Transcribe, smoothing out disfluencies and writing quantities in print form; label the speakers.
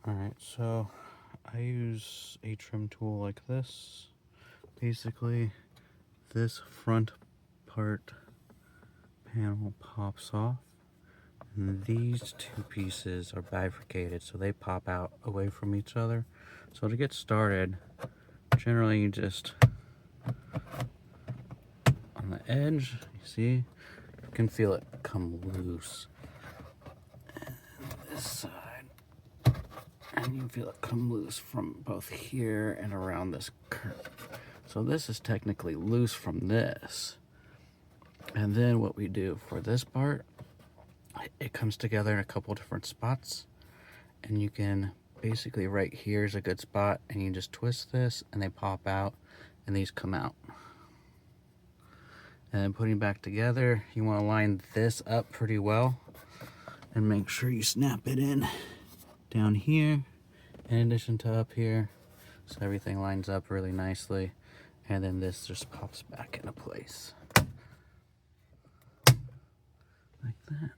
Speaker 1: Alright, so I use a trim tool like this. Basically, this front part panel pops off, and these two pieces are bifurcated, so they pop out away from each other. So to get started, generally you just, on the edge, you see, you can feel it come loose. And this side, and you can feel it come loose from both here and around this curve. So this is technically loose from this. And then what we do for this part, it comes together in a couple different spots, and you can basically, right here is a good spot, and you just twist this and they pop out and these come out. And then putting back together, you want to line this up pretty well and make sure you snap it in down here in addition to up here, so everything lines up really nicely, and then this just pops back into place like that.